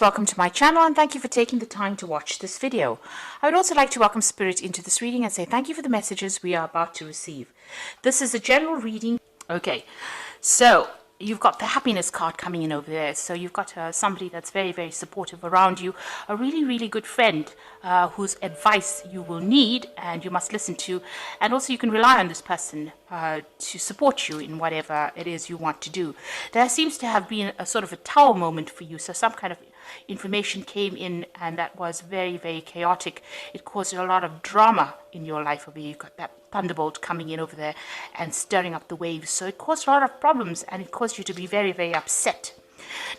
Welcome to my channel and thank you for taking the time to watch this video. I would also like to welcome Spirit into this reading and say thank you for the messages we are about to receive. This is a general reading. Okay, so you've got the happiness card coming in over there. So you've got somebody that's very, very supportive around you, a really, really good friend whose advice you will need and you must listen to. And also you can rely on this person to support you in whatever it is you want to do. There seems to have been a sort of a tower moment for you. So some kind of information came in and that was very, very chaotic. It caused a lot of drama in your life over here. You've got that thunderbolt coming in over there and stirring up the waves. So it caused a lot of problems and it caused you to be very, very upset.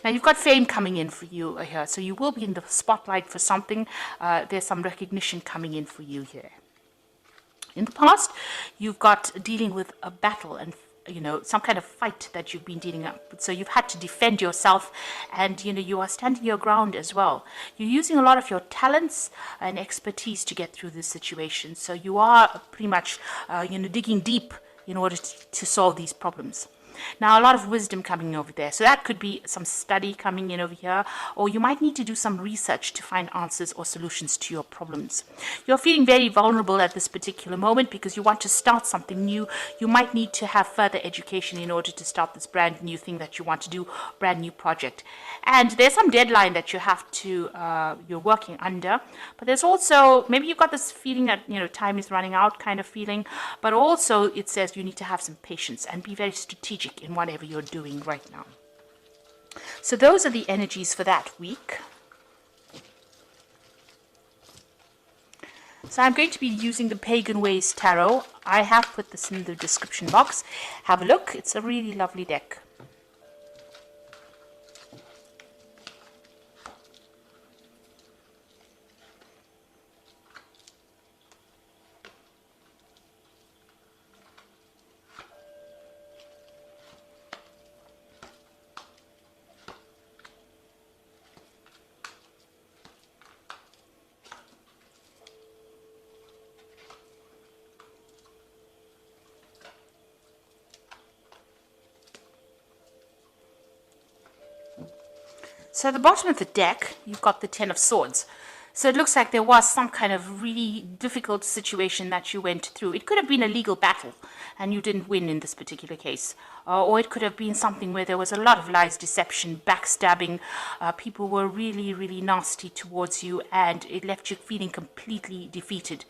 Now you've got fame coming in for you here. So you will be in the spotlight for something. There's some recognition coming in for you here. In the past, you've got dealing with a battle and some kind of fight that you've been dealing with. So you've had to defend yourself and, you are standing your ground as well. You're using a lot of your talents and expertise to get through this situation. So you are pretty much, digging deep in order to solve these problems. Now, a lot of wisdom coming over there. So that could be some study coming in over here, or you might need to do some research to find answers or solutions to your problems. You're feeling very vulnerable at this particular moment because you want to start something new. You might need to have further education in order to start this brand new thing that you want to do, brand new project. And there's some deadline that you have to, you're working under, but there's also, maybe you've got this feeling that, time is running out kind of feeling, but also it says you need to have some patience and be very strategic in whatever you're doing right now. So those are the energies for that week. So I'm going to be using the Pagan Ways Tarot. I have put this in the description box. Have a look. It's a really lovely deck. So at the bottom of the deck, you've got the Ten of Swords. So it looks like there was some kind of really difficult situation that you went through. It could have been a legal battle and you didn't win in this particular case. Or it could have been something where there was a lot of lies, deception, backstabbing. People were really, really nasty towards you and it left you feeling completely defeated.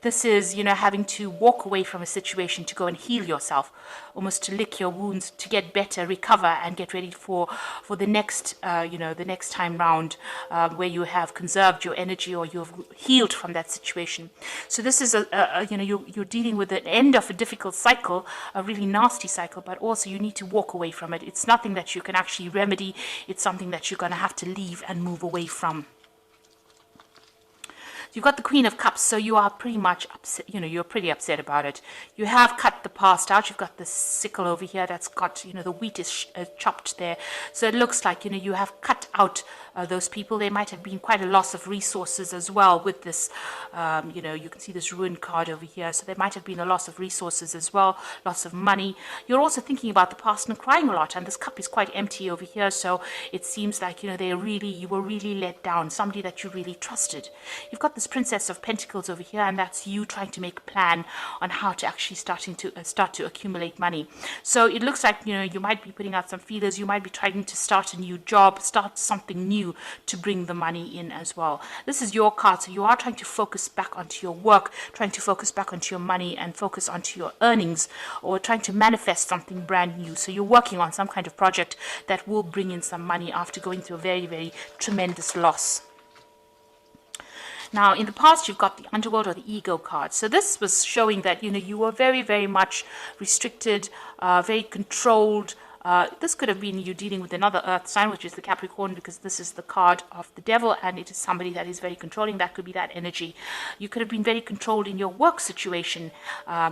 This is, having to walk away from a situation to go and heal yourself, almost to lick your wounds, to get better, recover, and get ready for the next, the next time round where you have conserved your energy or you've healed from that situation. So this is, you're dealing with the end of a difficult cycle, a really nasty cycle, but also you need to walk away from it. It's nothing that you can actually remedy. It's something that you're going to have to leave and move away from. You've got the Queen of Cups, so you are pretty much upset, you're pretty upset about it. You have cut the past out. You've got the sickle over here that's got, the wheat is chopped there. So it looks like, you have cut out those people. There might have been quite a loss of resources as well with this, you can see this ruined card over here. So there might have been a loss of resources as well, loss of money. You're also thinking about the past and crying a lot, and this cup is quite empty over here. So it seems like, you were really let down, somebody that you really trusted. You've got this Princess of Pentacles over here, and that's you trying to make a plan on how to actually start to accumulate money. So it looks like you might be putting out some feelers. You might be trying to start a new job, start something new to bring the money in as well. This is your card, so you are trying to focus back onto your work, trying to focus back onto your money and focus onto your earnings, or trying to manifest something brand new. So you're working on some kind of project that will bring in some money after going through a very, very tremendous loss. Now, in the past, you've got the Underworld or the Ego card. So this was showing that, you were very, very much restricted, very controlled. This could have been you dealing with another earth sign, which is the Capricorn, because this is the card of the devil and it is somebody that is very controlling. That could be that energy. You could have been very controlled in your work situation.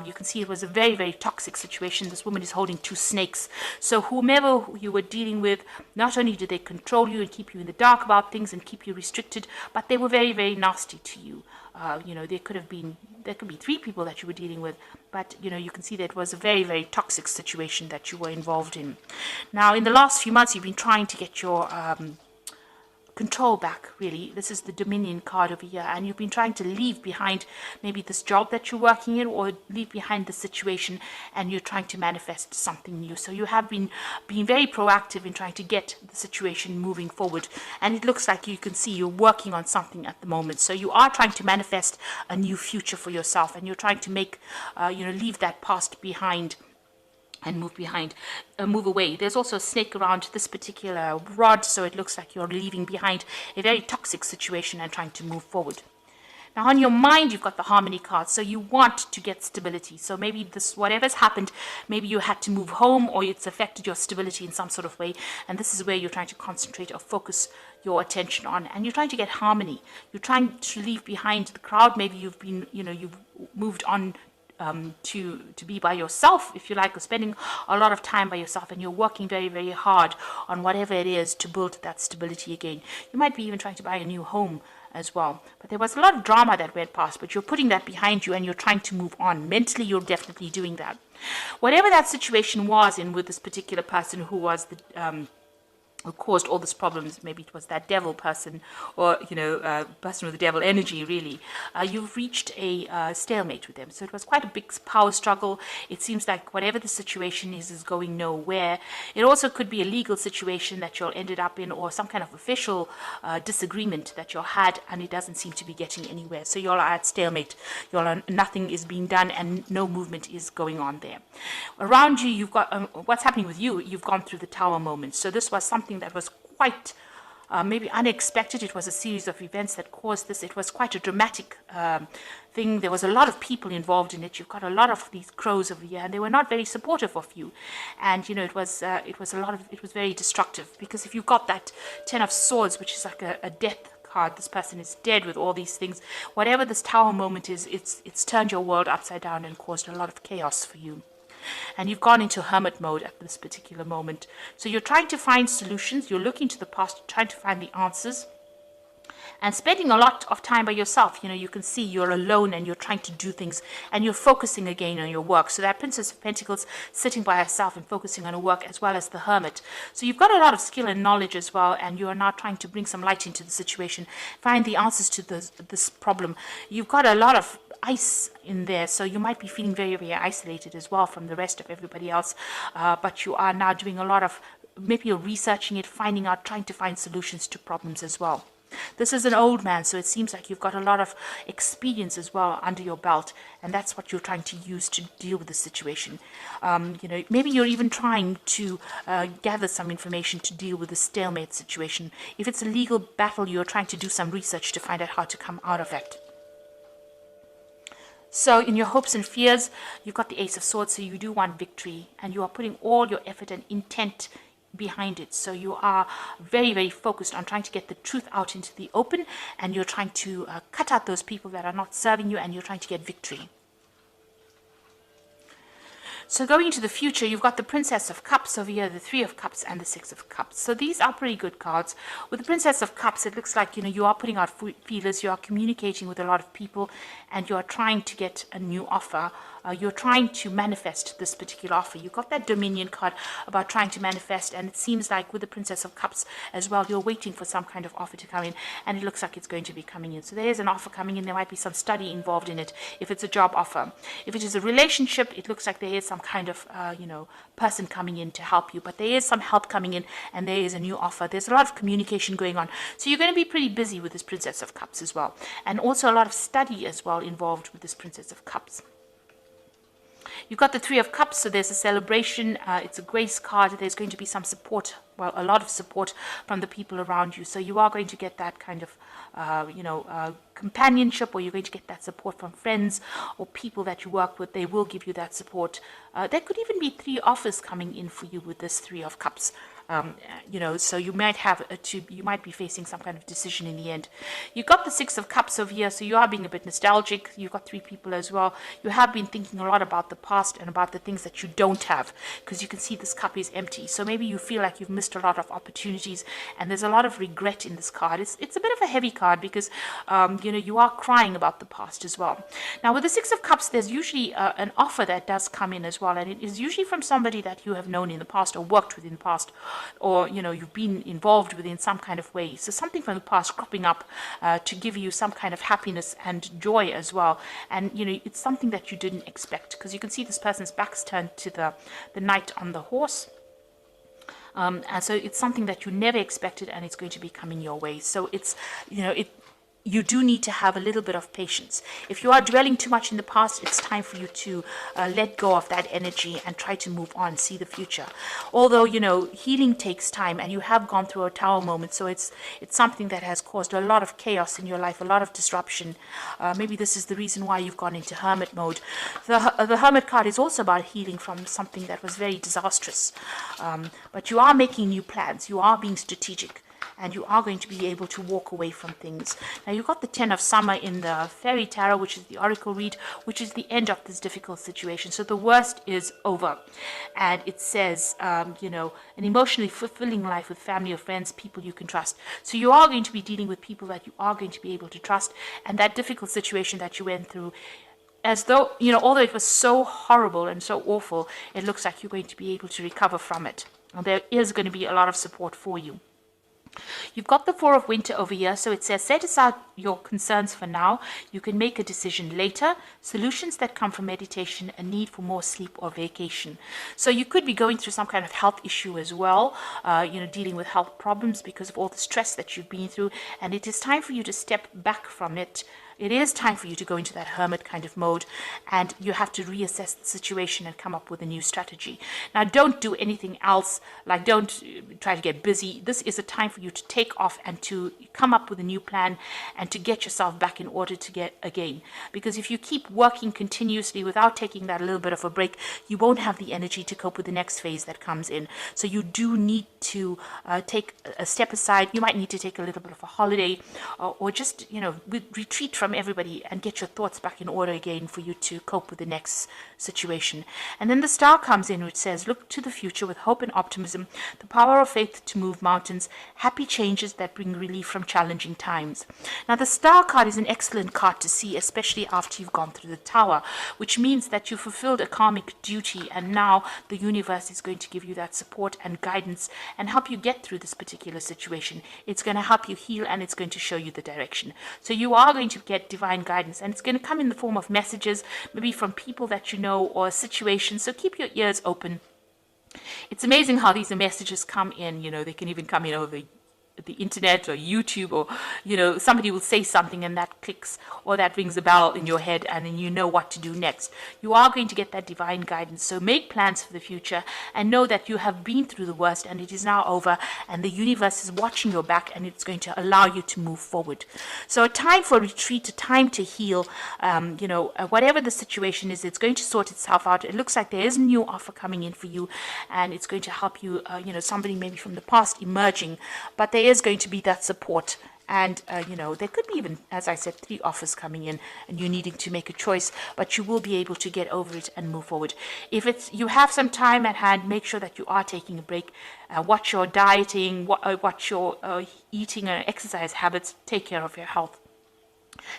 You can see it was a very, very toxic situation. This woman is holding two snakes. So whomever you were dealing with, not only did they control you and keep you in the dark about things and keep you restricted, but they were very, very nasty to you. There could be three people that you were dealing with, but you can see that it was a very, very toxic situation that you were involved in. Now, in the last few months, you've been trying to get your control back, really. This is the Dominion card over here, and you've been trying to leave behind maybe this job that you're working in, or leave behind the situation, and you're trying to manifest something new. So you have been being very proactive in trying to get the situation moving forward, and it looks like you can see you're working on something at the moment. So you are trying to manifest a new future for yourself, and you're trying to make leave that past behind and move away. There's also a snake around this particular rod, so it looks like you're leaving behind a very toxic situation and trying to move forward. Now on your mind, you've got the Harmony card, so you want to get stability. So maybe this, whatever's happened, maybe you had to move home, or it's affected your stability in some sort of way, and this is where you're trying to concentrate or focus your attention on, and you're trying to get harmony. You're trying to leave behind the crowd. Maybe you've been, you've moved on to be by yourself, if you like, or spending a lot of time by yourself, and you're working very, very hard on whatever it is to build that stability again. You might be even trying to buy a new home as well. But there was a lot of drama that went past, but you're putting that behind you and you're trying to move on. Mentally, you're definitely doing that. Whatever that situation was in with this particular person who was the who caused all these problems, maybe it was that devil person, or person with the devil energy, really, you've reached a stalemate with them. So it was quite a big power struggle. It seems like whatever the situation is going nowhere. It also could be a legal situation that you'll ended up in, or some kind of official disagreement that you'll had, and it doesn't seem to be getting anywhere. So you're at stalemate. Nothing is being done and no movement is going on there. Around you, you've got what's happening with you. You've gone through the Tower moment. So this was something that was quite maybe unexpected. It was a series of events that caused this. It was quite a dramatic thing. There was a lot of people involved in it. You've got a lot of these crows over here, and they were not very supportive of you. And it was very destructive, because if you got that Ten of Swords, which is like a death card, this person is dead with all these things. Whatever this Tower moment is, it's turned your world upside down and caused a lot of chaos for you. And you've gone into hermit mode at this particular moment. So you're trying to find solutions. You're looking to the past, trying to find the answers, and spending a lot of time by yourself. You can see you're alone and you're trying to do things, and you're focusing again on your work. So that Princess of Pentacles sitting by herself and focusing on her work, as well as the Hermit. So you've got a lot of skill and knowledge as well, and you are now trying to bring some light into the situation, find the answers to this problem. You've got a lot of ice in there, so you might be feeling very, very isolated as well from the rest of everybody else, but you are now doing a lot of, maybe you're researching it, finding out, trying to find solutions to problems as well. This is an old man, so it seems like you've got a lot of experience as well under your belt, and that's what you're trying to use to deal with the situation. Maybe you're even trying to gather some information to deal with the stalemate situation. If it's a legal battle, you're trying to do some research to find out how to come out of it. So in your hopes and fears, you've got the Ace of Swords, so you do want victory, and you are putting all your effort and intent behind it. So you are very, very focused on trying to get the truth out into the open, and you're trying to cut out those people that are not serving you, and you're trying to get victory. So going into the future, you've got the Princess of Cups over here, the Three of Cups, and the Six of Cups. So these are pretty good cards. With the Princess of Cups, it looks like, you are putting out feelers, you are communicating with a lot of people, and you are trying to get a new offer. You're trying to manifest this particular offer. You've got that Dominion card about trying to manifest, and it seems like with the Princess of Cups as well, you're waiting for some kind of offer to come in, and it looks like it's going to be coming in. So there is an offer coming in. There might be some study involved in it if it's a job offer. If it is a relationship, it looks like there is some kind of person coming in to help you, but there is some help coming in, and there is a new offer. There's a lot of communication going on, so you're going to be pretty busy with this Princess of Cups as well, and also a lot of study as well involved with this Princess of Cups. You've got the Three of Cups, so there's a celebration. It's a grace card. There's going to be some support, well, a lot of support from the people around you. So you are going to get that kind of, companionship, or you're going to get that support from friends or people that you work with. They will give you that support. There could even be 3 offers coming in for you with this Three of Cups. So you might have you might be facing some kind of decision in the end. You've got the Six of Cups over here, so you are being a bit nostalgic. You've got 3 people as well. You have been thinking a lot about the past and about the things that you don't have, because you can see this cup is empty. So maybe you feel like you've missed a lot of opportunities, and there's a lot of regret in this card. It's a bit of a heavy card, because you are crying about the past as well. Now with the Six of Cups, there's usually an offer that does come in as well, and it is usually from somebody that you have known in the past or worked with in the past, or you've been involved with in some kind of way. So something from the past cropping up to give you some kind of happiness and joy as well. And it's something that you didn't expect, because you can see this person's back's turned to the knight on the horse. And so it's something that you never expected, and it's going to be coming your way. So it's, you do need to have a little bit of patience. If you are dwelling too much in the past, it's time for you to let go of that energy and try to move on, see the future. Although, healing takes time, and you have gone through a tower moment, so it's something that has caused a lot of chaos in your life, a lot of disruption. Maybe this is the reason why you've gone into hermit mode. The hermit card is also about healing from something that was very disastrous. But you are making new plans. You are being strategic, and you are going to be able to walk away from things. Now, you've got the 10 of Summer in the Fairy Tarot, which is the Oracle read, which is the end of this difficult situation. So the worst is over. And it says, an emotionally fulfilling life with family or friends, people you can trust. So you are going to be dealing with people that you are going to be able to trust. And that difficult situation that you went through, as though, although it was so horrible and so awful, it looks like you're going to be able to recover from it. And there is going to be a lot of support for you. You've got the Four of Winter over here, so it says set aside your concerns for now. You can make a decision later. Solutions that come from meditation, a need for more sleep or vacation. So you could be going through some kind of health issue as well, dealing with health problems because of all the stress that you've been through, and it is time for you to step back from it. It is time for you to go into that hermit kind of mode, and you have to reassess the situation and come up with a new strategy. Now, don't do anything else, like don't try to get busy. This is a time for you to take off and to come up with a new plan and to get yourself back in order to get again. Because if you keep working continuously without taking that little bit of a break, you won't have the energy to cope with the next phase that comes in. So you do need to take a step aside. You might need to take a little bit of a holiday, or just, retreat from everybody and get your thoughts back in order again for you to cope with the next situation. And then the Star comes in, which says, look to the future with hope and optimism, the power of faith to move mountains, happy changes that bring relief from challenging times. Now, the Star card is an excellent card to see, especially after you've gone through the Tower, which means that you fulfilled a karmic duty, and now the universe is going to give you that support and guidance and help you get through this particular situation. It's going to help you heal, and it's going to show you the direction. So you are going to get divine guidance, and it's going to come in the form of messages, maybe from people that you know or situations. So keep your ears open. It's amazing how these messages come in. They can even come in over the internet or YouTube, or somebody will say something and that clicks or that rings a bell in your head, and then you know what to do next. You are going to get that divine guidance. So make plans for the future and know that you have been through the worst and it is now over, and the universe is watching your back, and it's going to allow you to move forward. So a time for retreat, a time to heal. Whatever the situation is, it's going to sort itself out. It looks like there is a new offer coming in for you, and it's going to help you, somebody maybe from the past emerging, but there is going to be that support. And, there could be even, as I said, 3 offers coming in and you needing to make a choice, but you will be able to get over it and move forward. If you have some time at hand, make sure that you are taking a break. Watch your dieting, watch your eating and exercise habits. Take care of your health.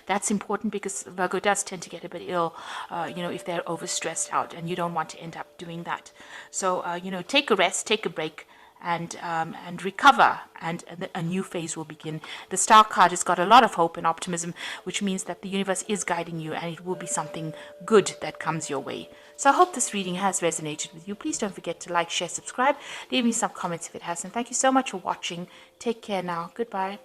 That's important, because Virgo does tend to get a bit ill, if they're overstressed out, and you don't want to end up doing that. So, take a rest, take a break, and recover, and a new phase will begin. The Star card has got a lot of hope and optimism, which means that the universe is guiding you, and it will be something good that comes your way. So I hope this reading has resonated with you. Please don't forget to like, share, subscribe. Leave me some comments if it hasn't. Thank you so much for watching. Take care now. Goodbye.